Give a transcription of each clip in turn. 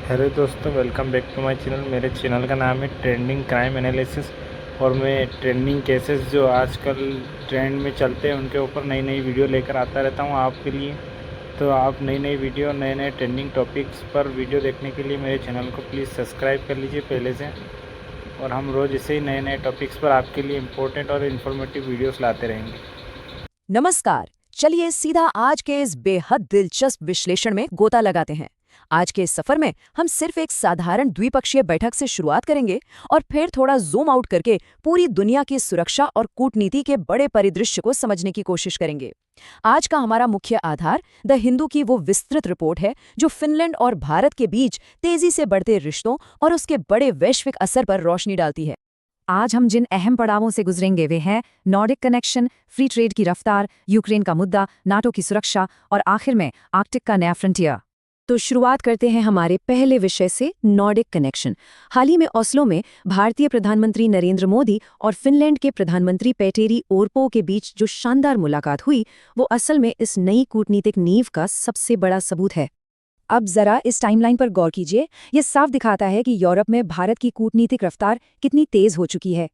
Hello दोस्तों, welcome back to my channel. मेरे channel का नाम है ट्रेंडिंग क्राइम एनालिसिस और मैं ट्रेंडिंग केसेस जो आजकल ट्रेंड में चलते हैं उनके ऊपर नई नई वीडियो लेकर आता रहता हूं आपके लिए। तो आप नई नई वीडियो नए नए ट्रेंडिंग टॉपिक्स पर वीडियो देखने के लिए मेरे चैनल को प्लीज़ सब्सक्राइब कर लीजिए पहले से। और हम रोज़ ऐसे ही नए नए टॉपिक्स पर आपके लिए इम्पोर्टेंट और इन्फॉर्मेटिव वीडियोस लाते रहेंगे। नमस्कार। चलिए सीधा आज के इस बेहद दिलचस्प विश्लेषण में गोता लगाते हैं। आज के इस सफर में हम सिर्फ एक साधारण द्विपक्षीय बैठक से शुरुआत करेंगे और फिर थोड़ा जूम आउट करके पूरी दुनिया की सुरक्षा और कूटनीति के बड़े परिदृश्य को समझने की कोशिश करेंगे। आज का हमारा मुख्य आधार द हिंदू की वो विस्तृत रिपोर्ट है जो फिनलैंड और भारत के बीच तेजी से बढ़ते रिश्तों और उसके बड़े वैश्विक असर पर रोशनी डालती है। आज हम जिन अहम पड़ावों से गुजरेंगे वे हैं नॉर्डिक कनेक्शन, फ्री ट्रेड की रफ्तार, यूक्रेन का मुद्दा, नाटो की सुरक्षा और आखिर में आर्कटिक का नया फ्रंटियर। तो शुरुआत करते हैं हमारे पहले विषय से, नॉर्डिक कनेक्शन। हाल ही में ओस्लो में भारतीय प्रधानमंत्री नरेंद्र मोदी और फिनलैंड के प्रधानमंत्री पेटेरी ओरपो के बीच जो शानदार मुलाकात हुई वो असल में इस नई कूटनीतिक नींव का सबसे बड़ा सबूत है। अब जरा इस टाइमलाइन पर गौर कीजिए। ये साफ दिखाता है कि यूरोप में भारत की कूटनीतिक रफ्तार कितनी तेज हो चुकी है।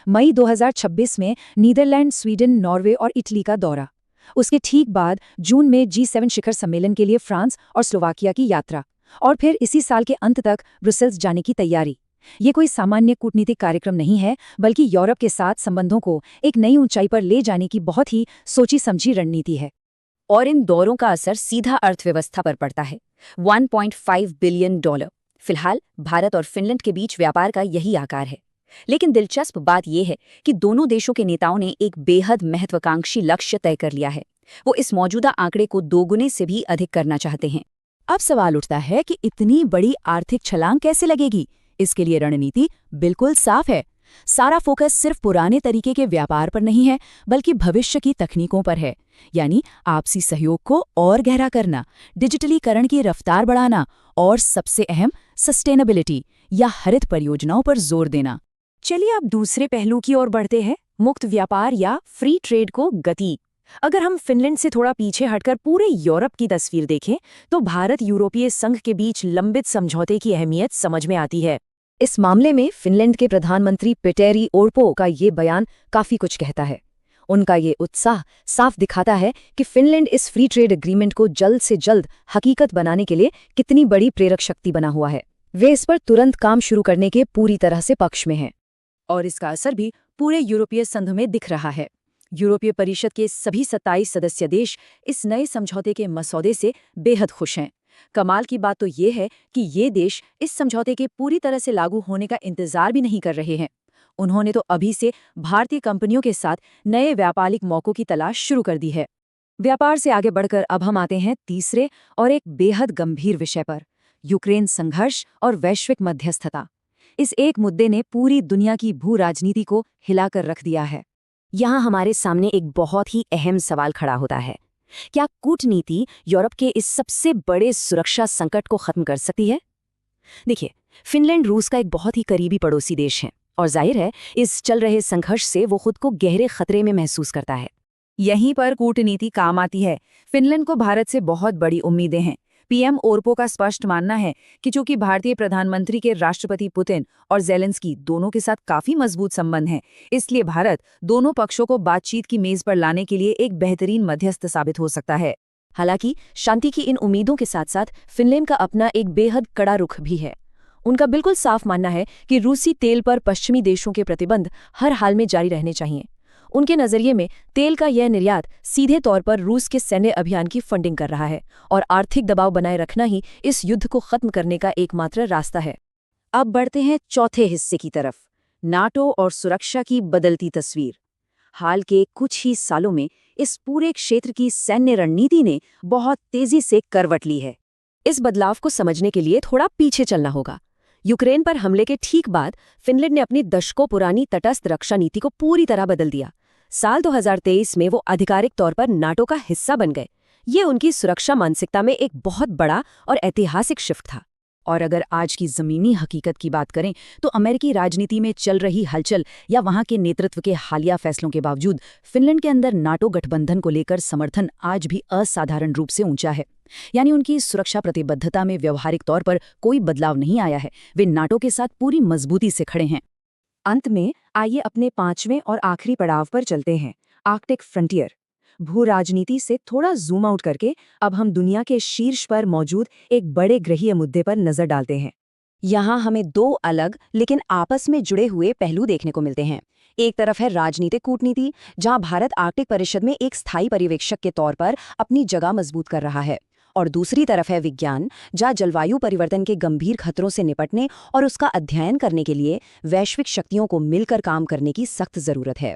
मई 2026 में नीदरलैंड, स्वीडन, नॉर्वे और इटली का दौरा। उसके ठीक बाद जून में G7 शिखर सम्मेलन के लिए फ्रांस और स्लोवाकिया की यात्रा। और फिर इसी साल के अंत तक ब्रुसेल्स जाने की तैयारी। ये कोई सामान्य कूटनीतिक कार्यक्रम नहीं है, बल्कि यूरोप के साथ संबंधों को एक नई ऊंचाई पर ले जाने की बहुत ही सोची समझी रणनीति है। और इन दौरों का असर सीधा अर्थव्यवस्था पर पड़ता है। $1.5 बिलियन। फिलहाल भारत और फिनलैंड के बीच व्यापार का यही आकार है। लेकिन दिलचस्प बात यह है कि दोनों देशों के नेताओं ने एक बेहद महत्वाकांक्षी लक्ष्य तय कर लिया है। वो इस मौजूदा आंकड़े को दोगुने से भी अधिक करना चाहते हैं। अब सवाल उठता है कि इतनी बड़ी आर्थिक छलांग कैसे लगेगी। इसके लिए रणनीति बिल्कुल साफ है। सारा फोकस सिर्फ पुराने तरीके के व्यापार पर नहीं है, बल्कि भविष्य की तकनीकों पर है। यानी आपसी सहयोग को और गहरा करना, डिजिटलीकरण की रफ्तार बढ़ाना और सबसे अहम सस्टेनेबिलिटी या हरित परियोजनाओं पर जोर देना। चलिए अब दूसरे पहलू की ओर बढ़ते हैं, मुक्त व्यापार या फ्री ट्रेड को गति। अगर हम फिनलैंड से थोड़ा पीछे हटकर पूरे यूरोप की तस्वीर देखें तो भारत यूरोपीय संघ के बीच लंबित समझौते की अहमियत समझ में आती है। इस मामले में फिनलैंड के प्रधानमंत्री पेटेरी ओरपो का ये बयान काफी कुछ कहता है। उनका ये उत्साह साफ दिखाता है कि फिनलैंड इस फ्री ट्रेड एग्रीमेंट को जल्द से जल्द हकीकत बनाने के लिए कितनी बड़ी प्रेरक शक्ति बना हुआ है। वे इस पर तुरंत काम शुरू करने के पूरी तरह से पक्ष में हैं। और इसका असर भी पूरे यूरोपीय संघ में दिख रहा है। यूरोपीय परिषद के सभी 27 सदस्य देश इस नए समझौते के मसौदे से बेहद खुश हैं। कमाल की बात तो ये है कि ये देश इस समझौते के पूरी तरह से लागू होने का इंतजार भी नहीं कर रहे हैं। उन्होंने तो अभी से भारतीय कंपनियों के साथ नए व्यापारिक मौकों की तलाश शुरू कर दी है। व्यापार से आगे बढ़कर अब हम आते हैं तीसरे और एक बेहद गंभीर विषय पर, यूक्रेन संघर्ष और वैश्विक मध्यस्थता। इस एक मुद्दे ने पूरी दुनिया की भू राजनीति को हिलाकर रख दिया है। यहाँ हमारे सामने एक बहुत ही अहम सवाल खड़ा होता है। क्या कूटनीति यूरोप के इस सबसे बड़े सुरक्षा संकट को खत्म कर सकती है? देखिए, फिनलैंड रूस का एक बहुत ही करीबी पड़ोसी देश है और जाहिर है इस चल रहे संघर्ष से वो खुद को गहरे खतरे में महसूस करता है। यहीं पर कूटनीति काम आती है। फिनलैंड को भारत से बहुत बड़ी उम्मीदें हैं। पीएम ओरपो का स्पष्ट मानना है कि चूंकि भारतीय प्रधानमंत्री के राष्ट्रपति पुतिन और ज़ेलेंस्की दोनों के साथ काफी मजबूत संबंध हैं, इसलिए भारत दोनों पक्षों को बातचीत की मेज पर लाने के लिए एक बेहतरीन मध्यस्थ साबित हो सकता है। हालांकि शांति की इन उम्मीदों के साथ साथ फिनलैंड का अपना एक बेहद कड़ा रुख भी है। उनका बिल्कुल साफ मानना है कि रूसी तेल पर पश्चिमी देशों के प्रतिबंध हर हाल में जारी रहने चाहिए। उनके नजरिए में तेल का यह निर्यात सीधे तौर पर रूस के सैन्य अभियान की फंडिंग कर रहा है और आर्थिक दबाव बनाए रखना ही इस युद्ध को खत्म करने का एकमात्र रास्ता है। अब बढ़ते हैं चौथे हिस्से की तरफ, नाटो और सुरक्षा की बदलती तस्वीर। हाल के कुछ ही सालों में इस पूरे क्षेत्र की सैन्य रणनीति ने बहुत तेजी से करवट ली है। इस बदलाव को समझने के लिए थोड़ा पीछे चलना होगा। यूक्रेन पर हमले के ठीक बाद फिनलैंड ने अपनी दशकों पुरानी तटस्थ रक्षा नीति को पूरी तरह बदल दिया। साल 2023 में वो आधिकारिक तौर पर नाटो का हिस्सा बन गए। ये उनकी सुरक्षा मानसिकता में एक बहुत बड़ा और ऐतिहासिक शिफ्ट था। और अगर आज की ज़मीनी हकीकत की बात करें तो अमेरिकी राजनीति में चल रही हलचल या वहाँ के नेतृत्व के हालिया फैसलों के बावजूद फिनलैंड के अंदर नाटो गठबंधन को लेकर समर्थन आज भी असाधारण रूप से ऊंचा है। यानी उनकी सुरक्षा प्रतिबद्धता में व्यवहारिक तौर पर कोई बदलाव नहीं आया है। वे नाटो के साथ पूरी मजबूती से खड़े हैं। अंत में आइए अपने 5वें और आखिरी पड़ाव पर चलते हैं, आर्कटिक फ्रंटियर। भू राजनीति से थोड़ा जूम आउट करके अब हम दुनिया के शीर्ष पर मौजूद एक बड़े ग्रहीय मुद्दे पर नजर डालते हैं। यहाँ हमें 2 अलग लेकिन आपस में जुड़े हुए पहलू देखने को मिलते हैं। एक तरफ है राजनीतिक कूटनीति, जहाँ भारत आर्कटिक परिषद में एक स्थायी पर्यवेक्षक के तौर पर अपनी जगह मजबूत कर रहा है, और दूसरी तरफ है विज्ञान, जहाँ जलवायु परिवर्तन के गंभीर खतरों से निपटने और उसका अध्ययन करने के लिए वैश्विक शक्तियों को मिलकर काम करने की सख्त जरूरत है।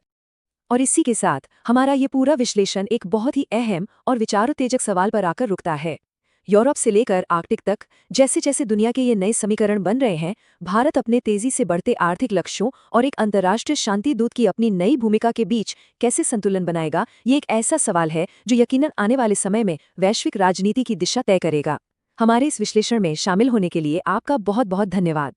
और इसी के साथ हमारा ये पूरा विश्लेषण एक बहुत ही अहम और विचारोत्तेजक सवाल पर आकर रुकता है। यूरोप से लेकर आर्कटिक तक जैसे जैसे दुनिया के ये नए समीकरण बन रहे हैं, भारत अपने तेजी से बढ़ते आर्थिक लक्ष्यों और एक अंतर्राष्ट्रीय शांति दूत की अपनी नई भूमिका के बीच कैसे संतुलन बनाएगा, ये एक ऐसा सवाल है जो यकीनन आने वाले समय में वैश्विक राजनीति की दिशा तय करेगा। हमारे इस विश्लेषण में शामिल होने के लिए आपका बहुत बहुत धन्यवाद।